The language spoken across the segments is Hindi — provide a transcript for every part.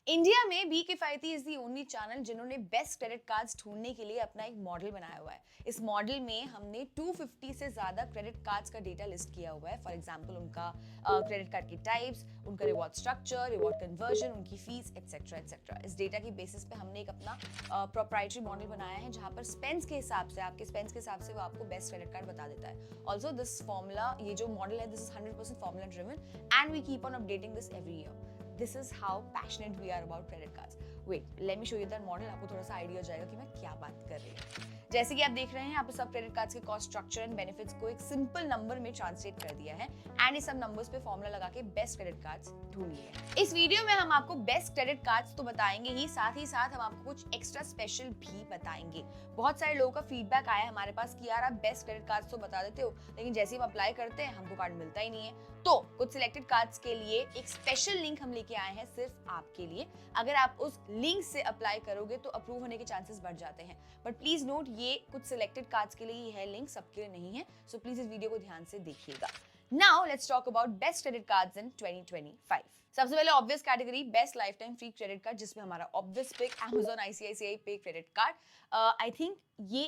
इंडिया में बी किफायती इज दी ओनली चैनल जिन्होंने बेस्ट क्रेडिट कार्ड्स ढूंढने के लिए अपना एक मॉडल बनाया हुआ है। इस मॉडल में हमने 250 से ज्यादा क्रेडिट कार्ड्स का डेटा लिस्ट किया हुआ है। फॉर एग्जांपल उनका क्रेडिट कार्ड के टाइप्स, उनका रिवॉर्ड स्ट्रक्चर, रिवॉर्ड कन्वर्जन, उनकी फीस एक्सेट्रा एक्सेट्रा। इस डेटा की बेसिस पे हमने एक अपना प्रोप्राइटरी मॉडल बनाया है जहां पर स्पेंड्स के हिसाब से, आपके स्पेंड्स के हिसाब से वो आपको बेस्ट क्रेडिट कार्ड बता देता है। ऑल्सो दिस फॉर्मूला, ये जो मॉडल है, this is 100% formula driven and we keep on updating this every year. This is how passionate we are about credit cards. Wait, let me show you that model. आपको थोड़ा सा आइडिया हो जाएगा कि मैं क्या बात कर रही हूँ। जैसे कि आप देख रहे हैं, यहाँ पे सब क्रेडिट कार्ड्स के कॉस्ट स्ट्रक्चर एंड बेनिफिट्स को एक सिंपल नंबर में ट्रांसलेट कर दिया है एंड इस सब नंबर्स पे फॉर्मूला लगा के बेस्ट क्रेडिट कार्ड्स ढूंढ लिए। इस वीडियो में हम आपको बेस्ट क्रेडिट कार्ड्स तो बताएंगे ही, साथ ही साथ हम आपको कुछ एक्स्ट्रा स्पेशल भी बताएंगे। बहुत सारे लोगों का फीडबैक आया है हमारे पास कि यार आप बेस्ट क्रेडिट कार्ड्स तो बता देते हो, लेकिन जैसे ही हम अप्लाई करते हैं हमको कार्ड मिलता ही नहीं है। तो कुछ सिलेक्टेड कार्ड्स के लिए एक स्पेशल लिंक हम लेके आए हैं सिर्फ आपके लिए। अगर आप उस लिंक से अप्लाई करोगे तो अप्रूव होने के चांसेस बढ़ जाते हैं। बट प्लीज नोट, ये कुछ सिलेक्टेड कार्ड्स के लिए ही है लिंक, सबके लिए नहीं है। सो प्लीज इस वीडियो को ध्यान से देखिएगा। Now let's talk about best credit cards in 2025। सबसे पहले obvious category, best life time free credit card, जिसमें हमारा ऑब्वियस पिक Amazon ICICI पे क्रेडिट कार्ड। आई थिंक ये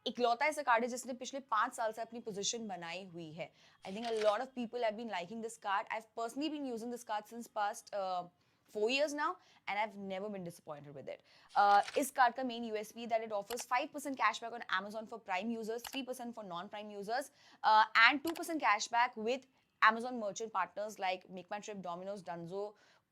इकलौता ऐसा कार्ड है जिसने पिछले 5 साल से अपनी पोजीशन बनाई हुई है। I think a lot of people have been liking this card. I have personally been using this card since past 4 years now and I've never been disappointed with it. इस कार्ड का main USP that it offers 5% cashback on Amazon for Prime users, 3% for non-Prime users, and 2% cashback with Amazon merchant partners like Make My Trip, Domino's, Dunzo,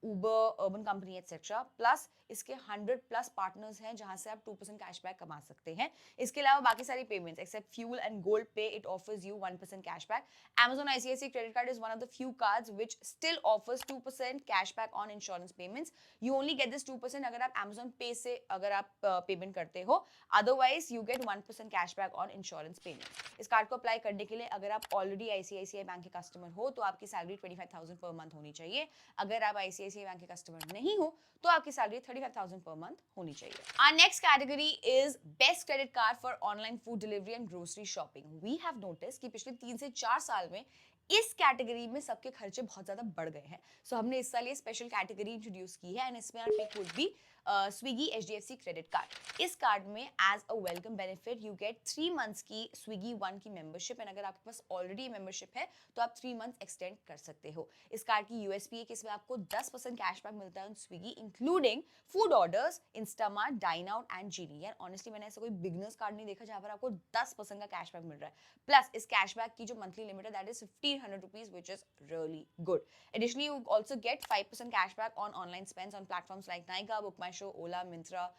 Uber, Urban Company, etc. Plus इसके 100 प्लस पार्टनर्स हैं जहां से आप 2% कैशबैक कमा सकते हैं। इसके अलावा बाकी सारी payments except fuel and gold पे it offers you 1% cashback. Amazon ICICI credit card is one of the few cards which still offers 2% cashback on insurance payments. You only get this 2% अगर आप Amazon Pay से अगर आप पेमेंट करते हो, otherwise you get 1% cashback on insurance payment. इस कार्ड को अप्लाई करने के लिए अगर आप ऑलरेडी ICICI बैंक के कस्टमर हो तो आपकी सैलरी 25,000 पर मंथ होनी चाहिए। अगर आप ICICI बैंक के कस्टमर नहीं हो तो आपकी सैलरी 35,000 पर मंथ होनी चाहिए। Our next category is best credit card for online food delivery and grocery shopping. We have noticed कि पिछले 3 से 4 साल में इस कैटेगरी में सबके खर्चे बहुत ज्यादा बढ़ गए हैं। सो हमने इस साल ये स्पेशल कैटेगरी इंट्रोड्यूस की है एंड इसमें our pick would be Swiggy HDFC credit card. इस कार्ड में as a welcome benefit you get 3 months की स्विगी वन की मेंबरशिप एंड अगर आपके पास ऑलरेडी मेंबरशिप है तो आप 3 मंथ्स एक्सटेंड कर सकते हो। इस कार्ड की यूएसपी है कि इसमें आपको 10% कैशबैक मिलता है on Swiggy including food orders, Instamart, dine out and Genie. यार ऑनेस्टली मैंने ऐसा कोई बिगनर्स कार्ड नहीं देखा जहां पर आपको 10% का कैशबैक मिल रहा है। प्लस इस कैशबैक की जो मंथली लिमिट है that is 1500 rupees which is really good. Additionally you also gate 5% cashback on online spends on platforms like Nykaa, book my show, Ola, Myntra,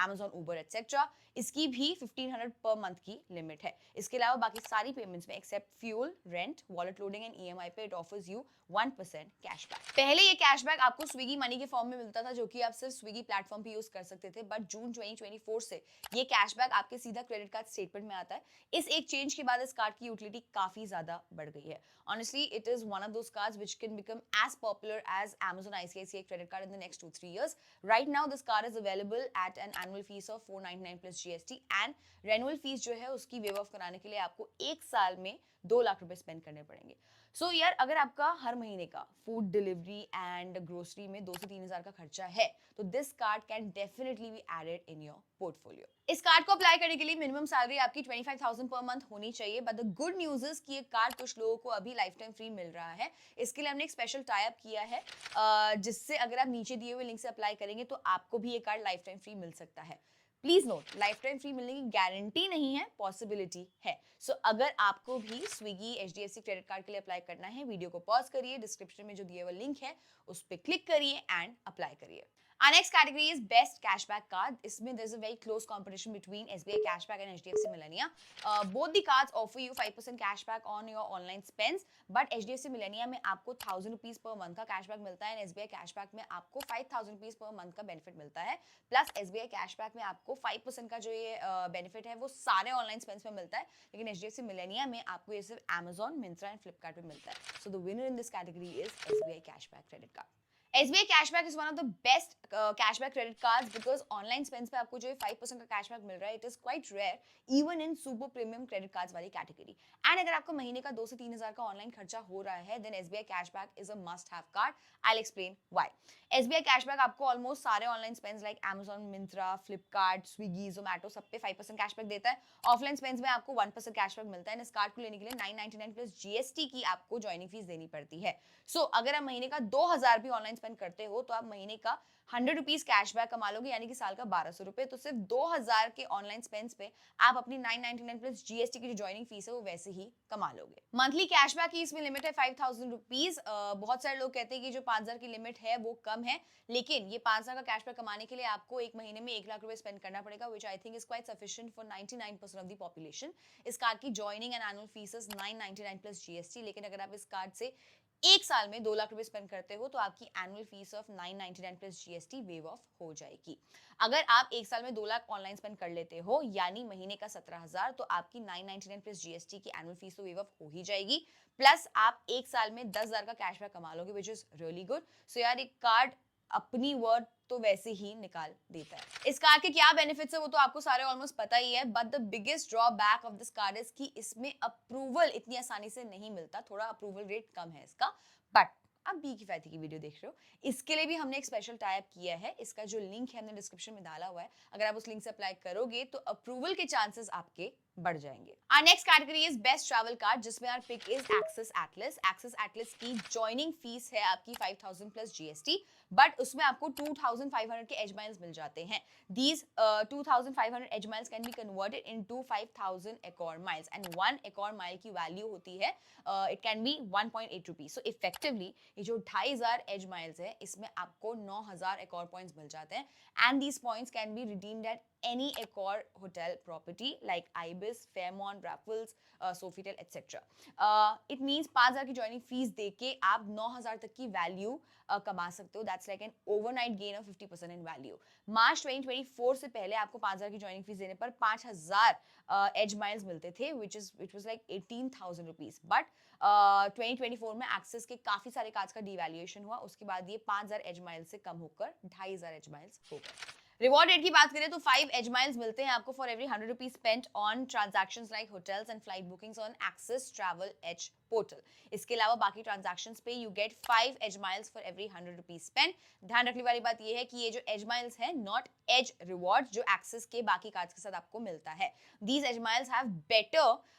Amazon, Uber, etc. इसकी भी 1500 पर मंथ की लिमिट है। इसके अलावा बाकी सारी पेमेंट्स में except fuel, rent, wallet loading and EMI पे इट ऑफर्स यू 1% कैशबैक। पहले ये कैशबैक आपको स्विगी मनी के फॉर्म में मिलता था जो कि आप सिर्फ स्विगी प्लेटफॉर्म पे यूज कर सकते थे, बट जून 2024 से ये कैशबैक आपके सीधा क्रेडिट कार्ड स्टेटमेंट में आता है। इस एक चेंज के बाद इस कार्ड की यूटिलिटी काफी ज्यादा बढ़ गई है। Honestly, it is one of those cards which can become as popular as Amazon ICICI credit card in the next 2-3 years. Right now, this card is available at an annual fees of 499 plus GST and renewal fees जो है उसकी वेव ऑफ कराने के लिए आपको 1 साल में 2 लाख रुपए स्पेंड करने पड़ेंगे। सो यार अगर आपका हर महीने का फूड डिलीवरी एंड ग्रोसरी में 2 से 3 हजार का खर्चा है तो this card can definitely be added in your portfolio. इस कार्ड को अप्लाई करने के लिए मिनिमम सैलरी आपकी 25,000 पर मंथ होनी चाहिए, but the good news is कि ये कार्ड कुछ लोगों को अभी लाइफ टाइम फ्री मिल रहा है। इसके लिए हमने एक स्पेशल टाई अप किया है जिससे अगर आप नीचे दिए हुए लिंक से अप्लाई करेंगे तो आपको भी ये कार्ड लाइफ टाइम फ्री मिल सकता है। Please note, life time free मिलने की गारंटी नहीं है, पॉसिबिलिटी है। सो अगर आपको भी स्विगी HDFC क्रेडिट कार्ड के लिए अप्लाई करना है, वीडियो को पॉज करिए, डिस्क्रिप्शन में जो दिया हुआ लिंक है उस पर क्लिक करिए एंड अप्लाई करिए। Our next category is best cashback card. इसमें there's a very close competition between SBI Cashback and HDFC Millennia. Both the cards offer you 5% cashback on your online spends, but HDFC Millennia में आपको 1,000 rupees per month का cashback मिलता है and SBI Cashback में आपको 5,000 rupees per month का benefit मिलता है। Plus SBI Cashback में आपको 5% का जो ये benefit है वो सारे online spends में मिलता है, लेकिन HDFC Millennia में आपको ये सिर्फ Amazon, Myntra and Flipkart पे मिलता है। So the winner in this category is SBI Cashback credit card. SBI cashback is one of the best cashback credit cards because online spends पे आपको जो 5% का कैशबैक मिल रहा है, it is quite rare even in super premium credit cards वाली कैटेगरी। एंड अगर आपको महीने का 2 से 3 हजार का ऑनलाइन खर्चा हो रहा है, then SBI cashback is a must have card. I explain why. SBI cashback आपको ऑलमोस्ट सारे online spends like Amazon, Myntra, Flipkart, Swiggy, Zomato सब पे 5% कैशबैक देता है। ऑफलाइन स्पेंड्स में आपको 1% कैशबैक मिलता है। इस कार्ड को लेने के लिए 999 प्लस GST की आपको ज्वाइनिंग फीस देनी पड़ती है। सो अगर आप महीने का 2000 भी ऑनलाइन स्पेंड करते हो तो आप महीने का 100 रुपीज कैशबैक कमा लोगे, यानी कि साल का 1200 रुपए। तो सिर्फ 2000 के ऑनलाइन स्पेंड्स पे आप अपनी 999 प्लस GST की जो ज्वाइनिंग फीस है वो वैसे ही कमा लोगे। मंथली कैशबैक की इसमें लिमिट है 5000 रुपीज। बहुत सारे लोग कहते हैं कि जो 5000 की लिमिट है वो कम है, लेकिन ये 5000 का कैशबैक कमाने के लिए आपको एक महीने में 1 लाख रुपए स्पेंड करना पड़ेगा, which I think is quite sufficient for 99% of the population. इस कार्ड की joining and annual fee 999 plus GST। लेकिन अगर आप इस कार्ड से एक साल में 2 लाख रुपए स्पेंड करते हो तो आपकी annual fees of 999 plus GST wave of हो जाएगी। अगर आप एक साल में 2 लाख ऑनलाइन स्पेंड कर लेते हो यानी महीने का 17,000, तो आपकी 999 प्लस GST की एनुअल फीस तो वेव ऑफ हो ही जाएगी। प्लस आप एक साल में 10,000 का कैशबैक कमा लोगे, विच इज रियली गुड। सो यार, एक कार्ड अपनी वर्ड तो वैसे ही निकाल देता है। इस कार्ड के क्या बेनिफिट्स है वो तो आपको सारे ऑलमोस्ट पता ही है, but the biggest drawback of this card is कि इसमें अप्रूवल इतनी आसानी से नहीं मिलता। थोड़ा अप्रूवल रेट कम है इसका। बट आप बी किफायती की वीडियो देख रहे हो, इसके लिए भी हमने एक स्पेशल टाइप किया है। इसका जो लिंक है हमने डिस्क्रिप्शन में डाला हुआ है, अगर आप उस लिंक से अप्लाई करोगे तो अप्रूवल के चांसेस आपके बढ़ जाएंगे। Our next category is best travel card, जिसमें our pick is Axis Atlas. Axis Atlas की ज्वाइनिंग फीस है आपकी 5000 प्लस GST, बट उसमें आपको 2500 के एज माइल्स मिल जाते हैं। These 2500 edge miles can be converted into 5000 Accor miles, and 1 Accor mile की वैल्यू होती है it can be 1.8 rupees. So effectively ये जो 2500 edge miles है, इसमें आपको 9000 Accor points मिल जाते हैं, and these points can be redeemed at any Accor hotel property like Ibis, Fairmont, Raffles, Sofitel, etc. It means 5000 की ज्वाइनिंग फीस देके आप 9000 तक की वैल्यू कमा सकते हो। That's like an overnight gain of 50% in value. March 2024 से पहले आपको 5000 की ज्वाइनिंग फीस देने पर 5000 एज माइल्स मिलते थे, which was like 18,000 rupees. But 2024 में एक्सेस के काफी सारे कार्ड्स का डिवैल्यूएशन हुआ, उसके बाद ये 5000 एज माइल्स से कम होकर 2500 एज माइल्स हो गए। रिवॉर्ड रेट की बात करें तो 5 एज माइल्स मिलते हैं आपको for every 100 rupees spent on transactions like hotels and flight bookings on Axis travel edge portal. इसके अलावा बाकी ट्रांजैक्शंस पे you get 5 edge miles for every 100 rupees spent. ध्यान रखने वाली बात ये है कि ये जो एज माइल्स है, नॉट एज रिवॉर्ड जो एक्सिस के बाकी कार्ड्स के साथ आपको मिलता है। These edge miles have better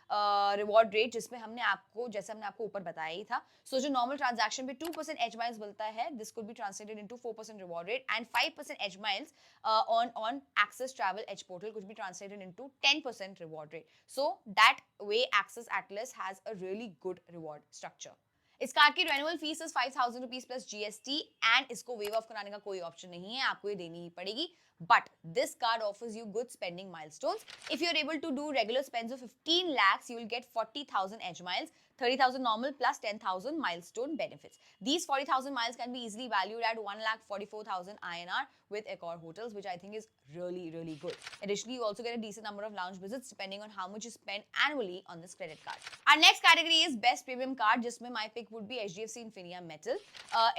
reward rate, जिसमें हमने आपको ऊपर बताया ही था। सो जो नॉर्मल ट्रांजैक्शन पे 2% एज माइल्स मिलता है, this could be translated into 4% reward rate, and 5% edge miles on Axis Travel Edge Portal could be translated into 10% reward rate. So that way Axis Atlas has a really good reward structure. इस कार्ड की renewal fees is 5000 rupees plus GST, and इसको वेव ऑफ कराने का कोई ऑप्शन नहीं है, आपको ये देनी ही पड़ेगी। But this card offers you good spending milestones. If you're able to do regular spends of 15 lakhs, you will get 40,000 edge miles, 30,000 normal plus 10,000 milestone benefits. These 40,000 miles can be easily valued at 1,44,000 INR with Accor hotels, which I think is really, really good. Additionally, you also get a decent number of lounge visits depending on how much you spend annually on this credit card. Our next category is best premium card, जिसमें my pick would be HDFC Infinia Metal.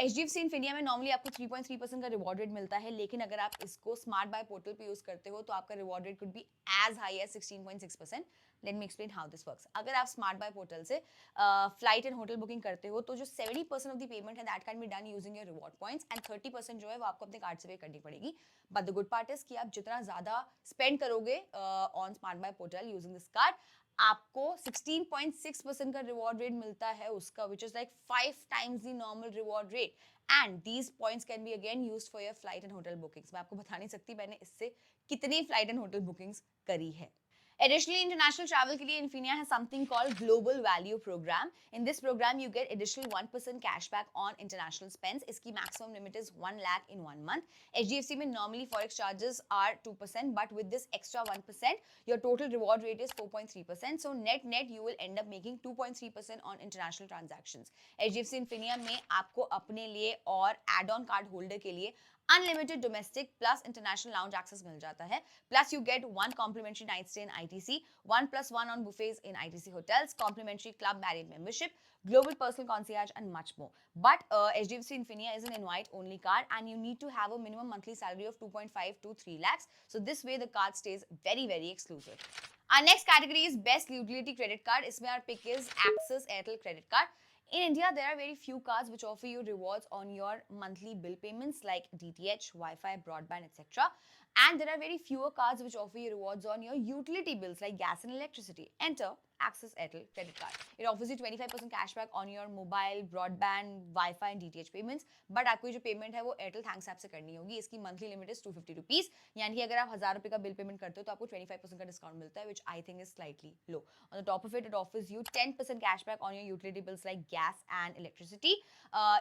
HDFC Infinia में normally आपको 3.3% का reward rate मिलता है, लेकिन अगर आप इसको स्मार्ट बाय पोर्टल पे यूज करते हो तो आपका reward rate could be as high as 16.6%। Let me explain how this works. अगर आप स्मार्ट बाय पोर्टल से फ्लाइट एंड होटल बुकिंग करते हो तो जो 70% ऑफ द पेमेंट है that can be done using your reward points, and 30% जो है वो आपको अपने कार्ड से पे करनी पड़ेगी। But the good part is कि आप जितना ज्यादा स्पेंड करोगे on smart buy portal using this card, आपको 16.6% का रिवॉर्ड रेट मिलता है उसका, which is like 5 times the normal reward rate. And these points can be again used for your flight and hotel bookings. मैं आपको बता नहीं सकती मैंने इससे कितनी flight and hotel bookings करी है। Additionally, international travel के लिए Infinia has something called Global Value Program. In this program, you get additional 1% cashback on international spends. इसकी maximum limit is 1 lakh in 1 month. HDFC में normally forex charges are 2%, but with this extra 1%, your total reward rate is 4.3%. So net you will end up making 2.3% on international transactions. HDFC Infinia में आपको अपने लिए और add-on card holder के लिए unlimited domestic plus international lounge access मिल जाता है, plus you get 1 complimentary night stay in ITC, 1+1 on buffets in ITC hotels, complimentary Club Marriott membership, global personal concierge and much more. But HDFC Infinia is an invite only card and you need to have a minimum monthly salary of 2.5 to 3 lakhs. So this way the card stays very, very exclusive. Our next category is best utility credit card. इसमें our pick is Axis Airtel credit card. In India, there are very few cards which offer you rewards on your monthly bill payments like DTH, Wi-Fi, broadband, etc. And there are very fewer cards which offer you rewards on your utility bills like gas and electricity. Enter Axis Airtel credit card. It offers you 25% cashback on your mobile, broadband, Wi-Fi and DTH payments. But आपको जो पेमेंट है वो Airtel Thanks ऐप से करनी होगी. इसकी मंथली लिमिट इज 250 रुपीज. यानी कि अगर आप 1000 रुपए का बिल पेमेंट करते हो तो आपको 25% का डिस्काउंट मिलता है, which I think is slightly low. On the top of it, it offers you 10% cashback on your utility bills like gas and electricity.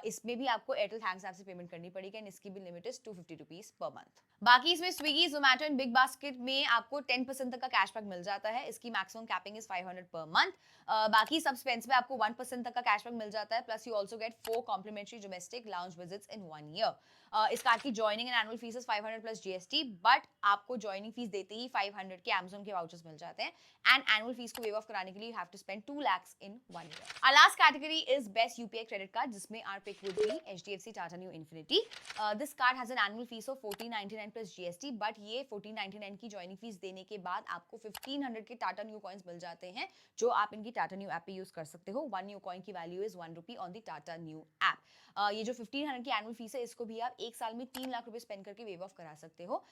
इसमें भी आपको Airtel Thanks ऐप से पेमेंट करनी पड़ेगी and इसकी भी limit is 250 rupees per month. बाकी इसमें Swiggy, Zomato and big basket में आपको 10% तक का कैशबैक मिल जाता है. इसकी maximum capping is 500 per month. बाकी सब स्पेंड्स में आपको 1% तक का कैशबैक मिल जाता है, plus you also get 4 complimentary domestic lounge visits in 1 year. इस कार्ड की joining and annual fee is 500 plus GST, but आपको जॉइनिंग फीस देते ही 500 के Amazon के वाउचर्स मिल जाते हैं एंड एनुअल फीस को वेव ऑफ कराने के लिए you have to spend 2 lakhs in 1 year. Our last category is best UPI credit card, जिसमें our pick would be HDFC Tata Neu Infinity. This card has an annual fees of 1499 plus GST, but ये 1499 की जॉइनिंग फीस देने के बाद आपको 1500 के टाटा न्यू कॉइन्स मिल जाते हैं, जो आप इनकी टाटा न्यू ऐप पे यूज कर सकते हो. 1 न्यू कॉइन की value is 1 rupee on the Tata new app. ये जो 1500 की एनुअल फीस है, इसको भी आप एक साल में 3 लाख रुपए स्पेंड करके वेव ऑफ करा सकते हो.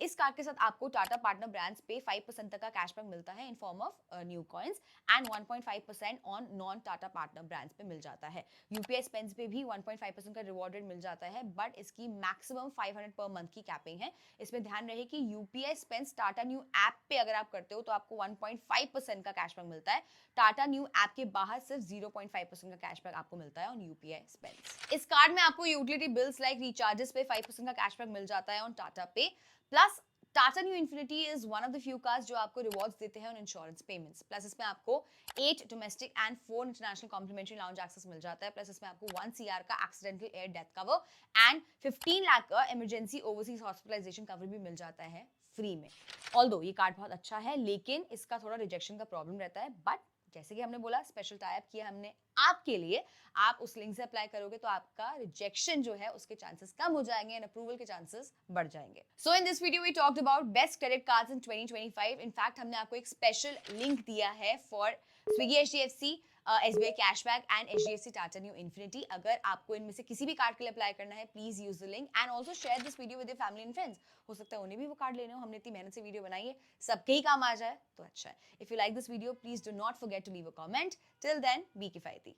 इस कार्ड के साथ आपको टाटा पार्टनर ब्रांड्स पे 5% तक का कैशबैक मिलता है in form of new coins and 1.5% on non Tata partner brands पे मिल जाता है. यूपीआई स्पेंड्स पे भी 1.5% का रिवॉर्ड रेट मिल जाता है, बट इसकी मैक्सिमम 500 पर मंथ की कैपिंग है. इसमें ध्यान रहे कि UPI spends Tata new app पे अगर आप करते हो तो आपको 1.5% का कैशबैक मिलता है. टाटा न्यू ऐप के बाहर सिर्फ 0.5% का कैशबैक आपको मिलता है ऑन यूपीआई स्पेंड्स. इस कार्ड में आपको यूटिलिटी बिल्स लाइक रिचार्जेस पे 5% का कैशबैक मिल जाता है ऑन टाटा पे. Plus Tata Neu infinity is one of the few cars जो आपको रिवॉर्ड्स देते हैं ऑन इंश्योरेंस पेमेंट्स. प्लस इसमें आपको 8 domestic and 4 international complimentary lounge access मिल जाता है. प्लस इसमें आपको 1 CR का accidental air death cover and 15 lakh का इमरजेंसी ओवरसीज हॉस्पिटलाइजेशन कवर भी मिल जाता है फ्री में. ऑल्दो ये कार्ड बहुत अच्छा है, लेकिन इसका थोड़ा रिजेक्शन का प्रॉब्लम रहता है. बट जैसे कि हमने बोला, स्पेशल टाई अप किया हमने आपके लिए. आप उस लिंक से अप्लाई करोगे तो आपका रिजेक्शन जो है उसके चांसेस कम हो जाएंगे एंड अप्रूवल के चांसेस बढ़ जाएंगे. So in this video we talked about best credit cards in 2025. In fact हमने आपको एक स्पेशल लिंक दिया है for Swiggy HDFC, SBI cashback and HDFC Tata Neu Infinity. अगर आपको इनमें से किसी भी कार्ड के लिए अप्लाई करना है, please use the link and also share this video with your family and friends. हो सकता है उन्हें भी वो कार्ड लेने हो. हमने इतनी मेहनत से वीडियो बनाई है, सबके ही काम आ जाए तो अच्छा है. If you like this video, please do not forget to leave a comment. Till then, be किफायती.